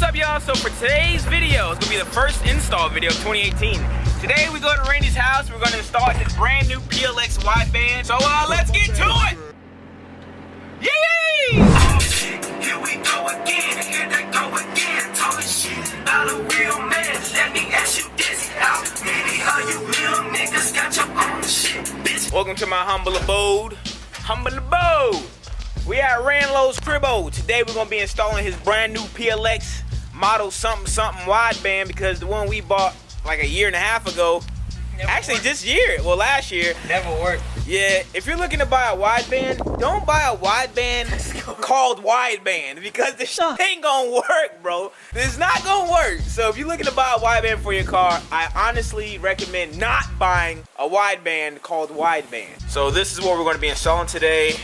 up, y'all? So for today's video, it's gonna be the first install video of 2018. Today we go to Randy's house. We're gonna install his brand new PLX Wideband. So let's get to it. Yay! Here we go again, here they go again, talking shit about a real man. Let me ask you this, how many of you real niggas got your own shit, bitch? Welcome to my humble abode. We at Ranlo's Cribbo. Today we're gonna be installing his brand new PLX model something wideband, because the one we bought like a year and a half ago, this year, well last year, never worked. Yeah, if you're looking to buy a wideband, don't buy a wideband called wideband, because this shit ain't gonna work, bro. It's not gonna work. So if you're looking to buy a wideband for your car, I honestly recommend not buying a wideband called wideband. So this is what we're gonna be installing today.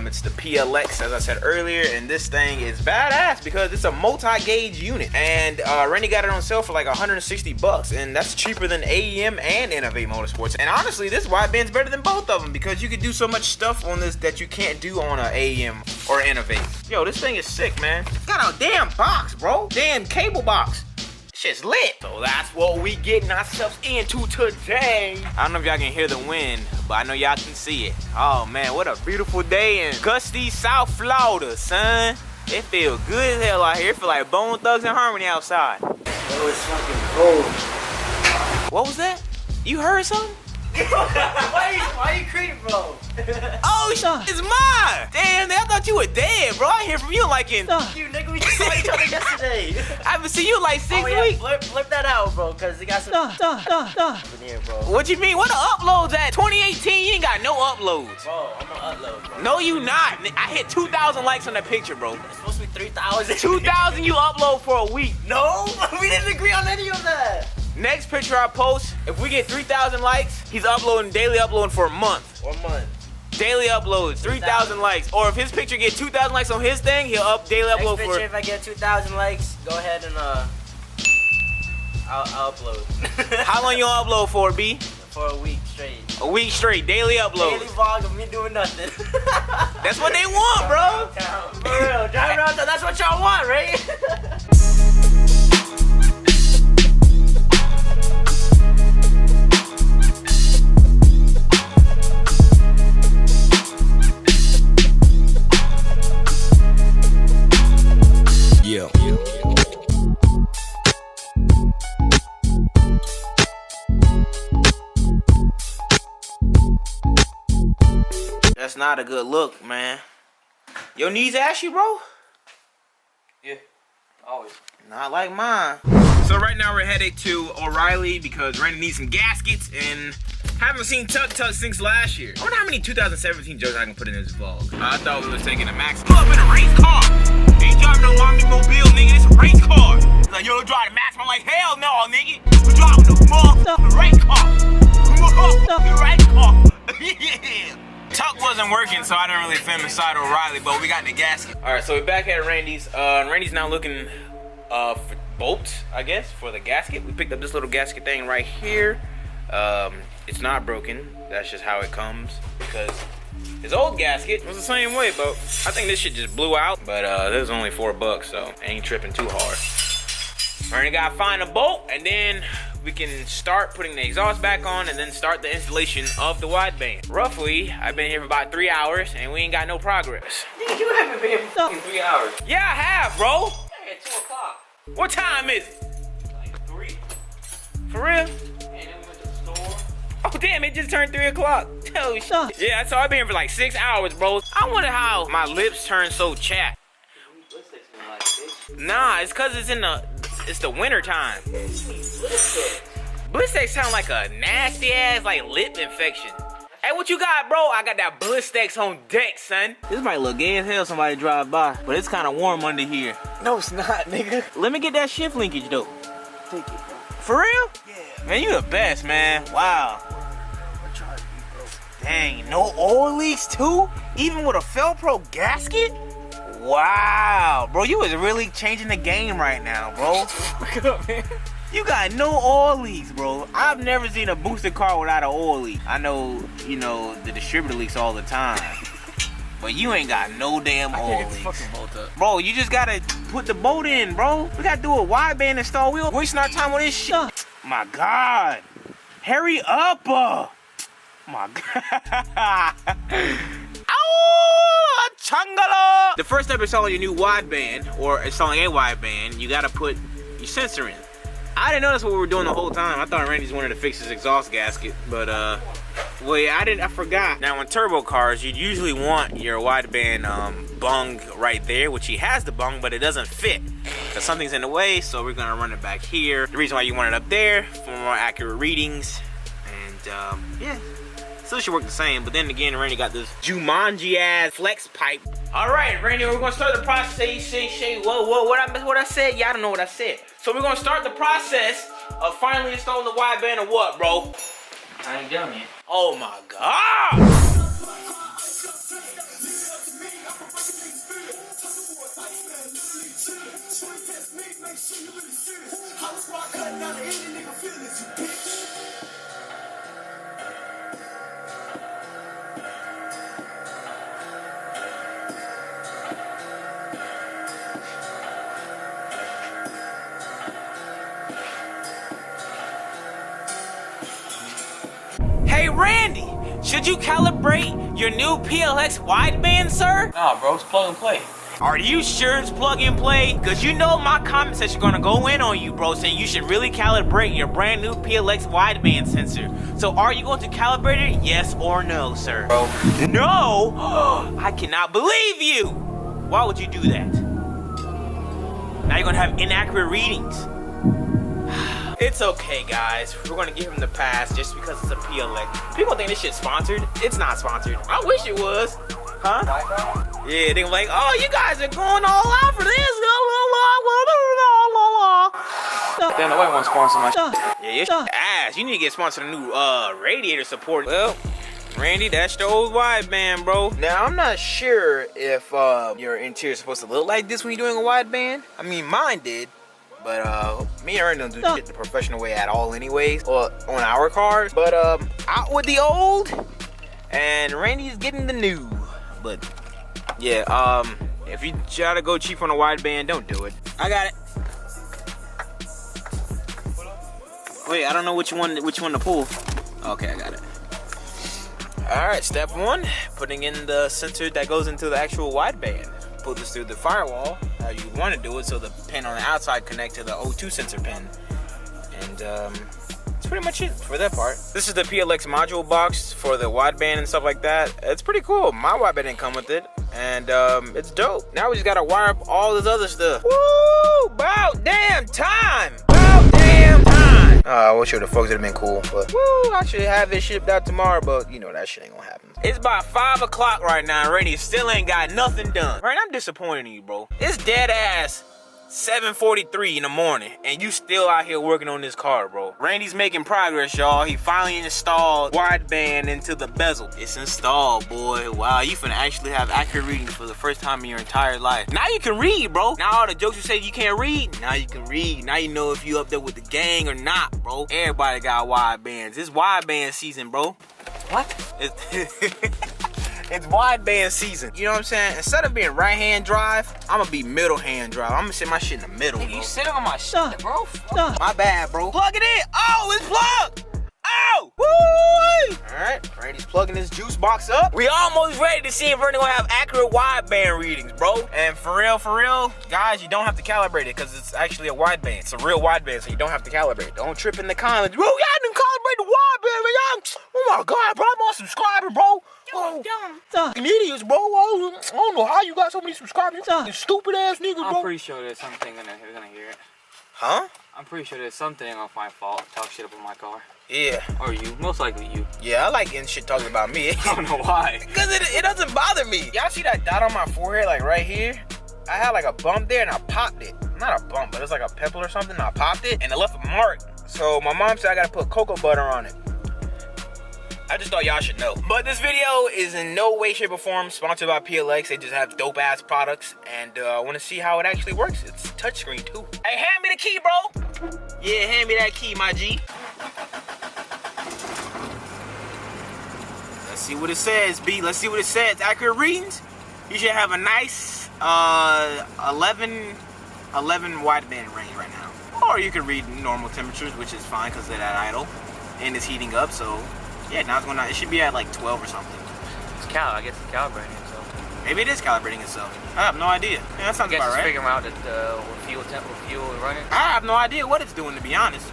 It's the PLX, as I said earlier, and this thing is badass because it's a multi-gauge unit. And Randy got it on sale for like 160 bucks, and that's cheaper than AEM and Innovate Motorsports. And honestly, this wideband's better than both of them, because you can do so much stuff on this that you can't do on a AEM or Innovate. Yo, this thing is sick, man. It's got a damn box, bro. Damn cable box. Shit's lit. So that's what we getting ourselves into today. I don't know if y'all can hear the wind, but I know y'all can see it. Oh man, what a beautiful day in gusty South Florida, son. It feels good as hell out here. It feel like Bone Thugs and Harmony outside. Oh, it's fucking cold. What was that? You heard something? why you creeping, bro? Oh, it's mine! Damn, I thought you were dead, bro. I ain't hear from you like in... You nigga, we just saw each other yesterday. I haven't seen you in like 6 weeks. Flip that out, bro, because it got some in here, bro. What you mean? What the uploads at? 2018, you ain't got no uploads. Bro, I'm gonna upload, bro. No, you not. I hit 2,000 likes on that picture, bro. It's supposed to be 3,000. 2,000 you upload for a week. No, we didn't agree on any of that. Next picture I post, if we get 3,000 likes, he's daily uploading for a month. 1 month. Daily uploads, 3,000 likes. Or if his picture get 2,000 likes on his thing, he'll daily upload Next for... picture, if I get 2,000 likes, go ahead and I'll upload. How long you gonna upload for, B? For a week straight. A week straight, daily upload. Daily vlog of me doing nothing. That's what they want, bro. For real, driving around town, that's what y'all want, right? Yeah. That's not a good look, man. Your knees ashy, bro? Yeah, always. Not like mine. So right now we're headed to OReilly because Randy needs some gaskets, and haven't seen Tug since last year. I wonder how many 2017 jokes I can put in this vlog. I thought we was taking a max. Pull up in a race car. Ain't driving no Omni Mobile, nigga. This a race car. He's like, yo, drive the max. I'm like, hell no, nigga. We're driving the race car. The race car. Yeah. Tuck wasn't working, so I didn't really film inside OReilly, but we got the gasket. All right, so we're back at Randy's. Randy's now looking for bolts, I guess, for the gasket. We picked up this little gasket thing right here. It's not broken. That's just how it comes, because his old gasket was the same way, but I think this shit just blew out. But this was only $4, so I ain't tripping too hard. Randy gotta find a bolt, and then we can start putting the exhaust back on and then start the installation of the wideband. Roughly, I've been here for about 3 hours and we ain't got no progress. Nigga, you haven't been here for fucking 3 hours. Yeah, I have, bro. Hey, at 2 o'clock. What time is it? Like 3. For real? And then we went to the store. Oh, damn, it just turned 3 o'clock. Oh, shit. Yeah, so I've been here for like 6 hours, bro. I wonder how my lips turn so chapped. Nah, it's cause it's the winter time. Blistex sound like a nasty ass like lip infection. Hey, what you got, bro? I got that Blistex on deck, son. This might look gay as hell somebody drive by, but it's kind of warm under here. No, it's not, nigga. Let me get that shift linkage though. Take it, bro. For real? Yeah. Man, you the best, man. Wow. I'm trying to be, bro. Dang, no oil leaks too? Even with a Felpro gasket? Wow, bro, you was really changing the game right now, bro. Look up, man. You got no oil leaks, bro. I've never seen a boosted car without an oil leak. I know, you know, the distributor leaks all the time. But you ain't got no damn oil leaks. Fucking bolt up. Bro, you just gotta put the bolt in, bro. We gotta do a wideband install. We wasting our time on this shit. My God. Hurry up. My God. Oh, changala. The first step is installing your new wideband, or installing a wideband, you gotta put your sensor in. I didn't know that's what we were doing the whole time. I thought Randy's wanted to fix his exhaust gasket, but well, yeah, I forgot. Now, in turbo cars, you'd usually want your wideband bung right there, which he has the bung, but it doesn't fit because something's in the way, so we're gonna run it back here. The reason why you want it up there, for more accurate readings, and yeah, still should work the same, but then again, Randy got this Jumanji-ass flex pipe. All right, Randy, we're gonna start the process. Whoa, what I said? Yeah, I don't know what I said. So we're gonna start the process of finally installing the wideband or what, bro? I ain't done yet. Oh my God! Hey Randy, should you calibrate your new PLX wideband, sir? Nah, bro, it's plug and play. Are you sure it's plug and play? Cause you know my comment section gonna go in on you, bro, saying you should really calibrate your brand new PLX wideband sensor. So are you going to calibrate it? Yes or no, sir? Bro. No! I cannot believe you! Why would you do that? Now you're gonna have inaccurate readings. It's okay, guys. We're gonna give him the pass just because it's a PLX. People think this shit's sponsored. It's not sponsored. I wish it was. Huh? Yeah, they're like, oh, you guys are going all out for this. Damn, nobody wants to sponsor my shit. Yeah, your shit ass. You need to get sponsored a new radiator support. Well, Randy, that's the old wideband, bro. Now, I'm not sure if your interior is supposed to look like this when you're doing a wideband. I mean, mine did. But me and Randy don't do shit the professional way at all anyways, or on our cars. But out with the old, and Randy's getting the new. But yeah, if you try to go cheap on a wideband, don't do it. I got it. Wait, I don't know which one to pull. Okay, I got it. All right, step one, putting in the sensor that goes into the actual wideband. Pull this through the firewall how you want to do it, so the pin on the outside connect to the O2 sensor pin, and that's pretty much it for that part. This is the PLX module box for the wideband and stuff like that. It's pretty cool. My wideband didn't come with it, and it's dope. Now we just gotta wire up all this other stuff. Woo! About damn time! About damn time! I wish the folks would have been cool, but woo! I should have this shipped out tomorrow, but you know that shit ain't gonna happen. It's about 5 o'clock right now, and Randy still ain't got nothing done. Right, I'm disappointed in you, bro. It's dead ass 7:43 in the morning, and you still out here working on this car, bro. Randy's making progress, y'all. He finally installed wideband into the bezel. It's installed, boy. Wow, you finna actually have accurate readings for the first time in your entire life. Now you can read, bro. Now all the jokes you said you can't read, now you can read. Now you know if you up there with the gang or not, bro. Everybody got widebands. It's wideband season, bro. What? It's wideband season. You know what I'm saying? Instead of being right hand drive, I'm gonna be middle hand drive. I'm gonna sit my shit in the middle, bro. You sitting on my shit, bro. My bad, bro. Plug it in. Oh, it's plugged. Oh, woo! All right, Randy's plugging this juice box up. We almost ready to see if Randy gonna have accurate wideband readings, bro. And for real, guys, you don't have to calibrate it because it's actually a wideband. It's a real wideband, so you don't have to calibrate. Don't trip in the comments. Bro, y'all didn't calibrate the wideband, man. Y'all, oh my God, bro, I'm unsubscribing, bro. Fucking idiots, bro. I don't know how you got so many subscribers. You fucking stupid ass niggas, bro. I'm pretty sure there's something gonna hear it. Huh? I'm pretty sure there's something gonna find fault, talk shit about my car. Yeah. Or you, most likely you. Yeah, I like getting shit talking about me. I don't know why. Because it doesn't bother me. Y'all see that dot on my forehead, like right here? I had like a bump there and I popped it. Not a bump, but it's like a pimple or something. I popped it and it left a mark. So my mom said I gotta put cocoa butter on it. I just thought y'all should know. But this video is in no way, shape, or form sponsored by PLX. They just have dope ass products, and I want to see how it actually works. It's touchscreen too. Hey, hand me the key, bro. Yeah, hand me that key, my G. Let's see what it says, B. Let's see what it says. Accurate readings. You should have a nice 11 11 wideband range right now. Or you could read normal temperatures, which is fine because they're at idle and it's heating up. So yeah, now it's going to, it should be at like 12 or something. I guess it's calibrating itself. Maybe it is calibrating itself. I have no idea. Yeah, that sounds about right. Figuring out that what fuel is running. I have no idea what it's doing, to be honest.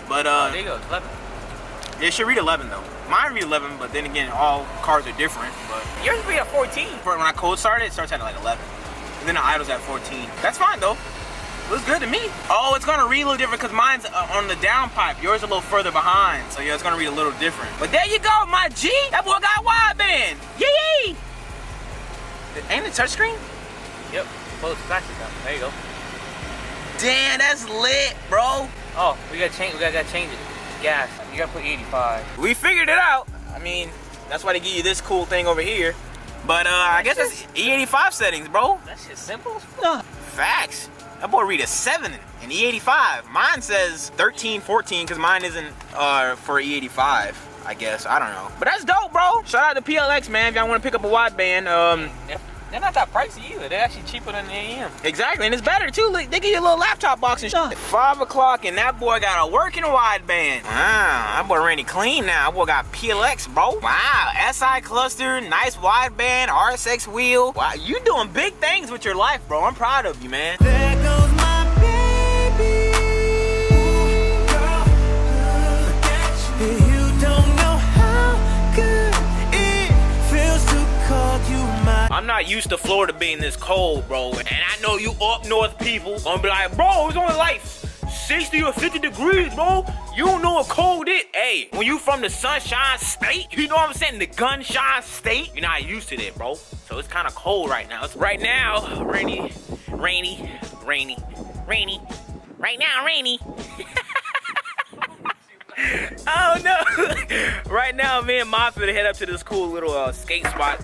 But there you go, it's 11. It should read 11 though. Mine read 11, but then again, all cars are different. But Yours read at 14. when I cold started, it starts at like 11, and then the idle's at 14. That's fine though. Looks good to me. Oh, it's gonna read a little different because mine's on the downpipe. Yours a little further behind, so yeah, it's gonna read a little different. But there you go, my G. That boy got wideband. Yee! Ain't it touchscreen? Yep. Well, it's plastic now. There you go. Damn, that's lit, bro. Oh, we gotta change it. Gas. You gotta put 85. We figured it out. I mean, that's why they give you this cool thing over here. But I guess it's E85 settings, bro. That shit's simple. Facts. That boy read a 7 in E85. Mine says 13, 14 because mine isn't for E85, I guess. I don't know. But that's dope, bro. Shout out to PLX, man. If y'all want to pick up a wideband. They're not that pricey either. They're actually cheaper than the AM. Exactly, and it's better too. Look, they give you a little laptop box and shit. 5 o'clock, and that boy got a working wideband. Wow, that boy Randy clean now. That boy got PLX, bro. Wow, SI cluster, nice wideband, RSX wheel. Wow, you doing big things with your life, bro. I'm proud of you, man. There goes my baby. Girl, look at you. You don't know how good it feels to call you my. I'm not used to Florida being this cold, bro. And I know you up north people gonna be like, bro, it's only like 60 or 50 degrees, bro. You don't know what cold is. Hey, when you from the Sunshine State, you know what I'm saying? The Gunshine State, you're not used to that, bro. So it's kind of cold right now. It's right now, rainy. Right now, rainy. Oh no. Right now, me and Mom finna head up to this cool little skate spot.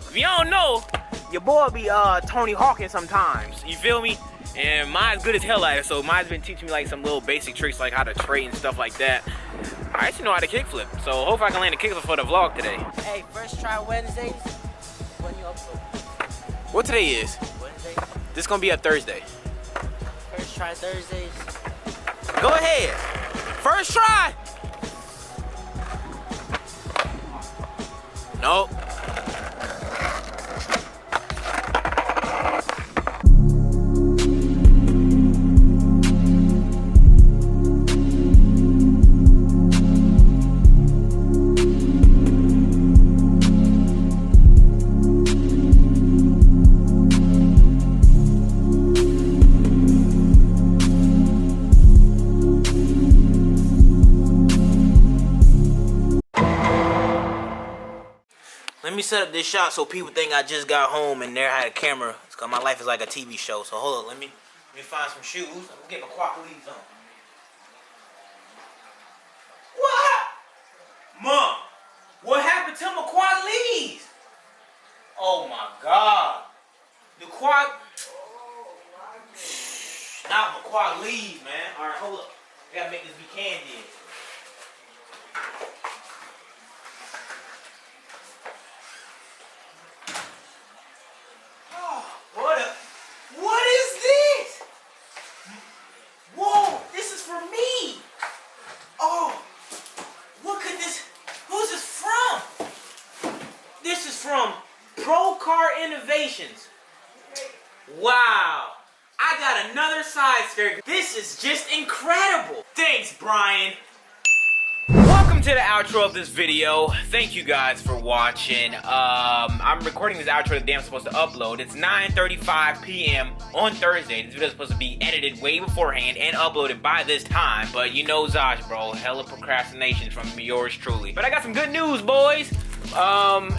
If you don't know, your boy be Tony Hawking sometimes. You feel me? And mine's good as hell at it, so mine's been teaching me like some little basic tricks like how to trade and stuff like that. I actually know how to kickflip, so hopefully I can land a kickflip for the vlog today. Hey, first try Wednesdays. When you upload? What today is? Wednesday. This gonna be a Thursday. First try Thursdays. Go ahead. First try. Nope. Let me set up this shot so people think I just got home and there I had a camera. It's cause my life is like a TV show. So hold on, let me find some shoes. I'm gonna get my quack leaves on. What? Mom, what happened to my quad leaves? Oh my God. The quad. Not my quad leaves, man. All right, hold up. I gotta make this be candy. What is this? Whoa, this is for me. Oh, what could this, who's this from? This is from Pro Car Innovations. Wow, I got another side skirt. This is just incredible. Thanks, Brian. Welcome to the outro of this video. Thank you guys for watching. I'm recording this outro the day I'm supposed to upload. It's 9:35 p.m. on Thursday. This video is supposed to be edited way beforehand and uploaded by this time. But you know Zosh, bro. Hella procrastination from yours truly. But I got some good news, boys.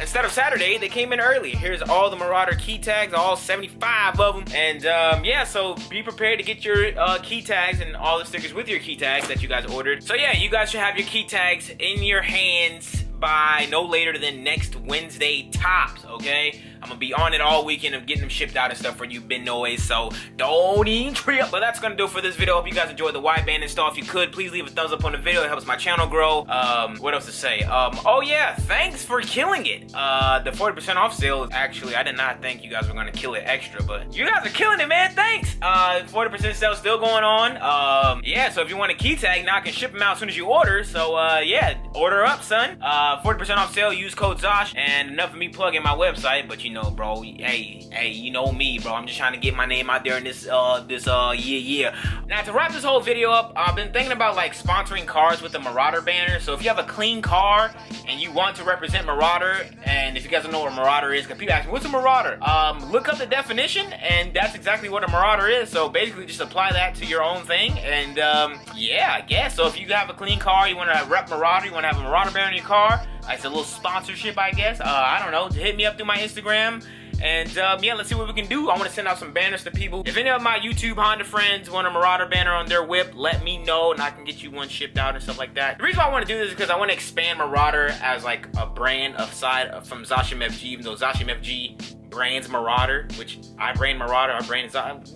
Instead of Saturday, they came in early. Here's all the Marauder key tags, all 75 of them. And yeah, so be prepared to get your key tags and all the stickers with your key tags that you guys ordered. So yeah, you guys should have your key tags in your hands by no later than next Wednesday tops, okay? I'm gonna be on it all weekend of getting them shipped out and stuff for you bin noise, so don't even trip. But that's gonna do it for this video. Hope you guys enjoyed the wideband install. If you could, please leave a thumbs up on the video. It helps my channel grow. What else to say? Oh yeah, thanks for killing it. The 40% off sale, actually, I did not think you guys were gonna kill it extra, but you guys are killing it, man. Thanks. 40% sale still going on. Yeah, so if you want a key tag, now I can ship them out as soon as you order. So yeah, order up, son. 40% off sale, use code Zosh. And enough of me plugging my website, but you know, bro, hey, you know me, bro. I'm just trying to get my name out there in this year. Now, to wrap this whole video up, I've been thinking about like sponsoring cars with the Marauder banner. So if you have a clean car and you want to represent Marauder, and if you guys don't know what a Marauder is, because people ask me, what's a Marauder? Look up the definition, and that's exactly what a Marauder is. So basically, just apply that to your own thing, and yeah, I guess. So if you have a clean car, you want to rep Marauder, you want to have a Marauder banner in your car, it's a little sponsorship, I guess. I don't know. Hit me up through my Instagram. And yeah, let's see what we can do. I want to send out some banners to people. If any of my YouTube Honda friends want a Marauder banner on their whip, let me know and I can get you one shipped out and stuff like that. The reason why I want to do this is because I want to expand Marauder as like a brand aside from Zosh MFG, even though Zosh MFG brands Marauder, which I brand Marauder, I brand Zosh.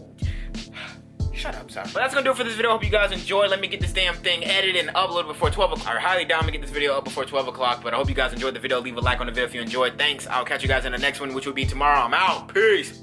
Shut up, sorry. But that's gonna do it for this video. Hope you guys enjoyed. Let me get this damn thing edited and uploaded before 12 o'clock. I highly doubt I'm gonna get this video up before 12 o'clock, but I hope you guys enjoyed the video. Leave a like on the video if you enjoyed. Thanks. I'll catch you guys in the next one, which will be tomorrow. I'm out. Peace.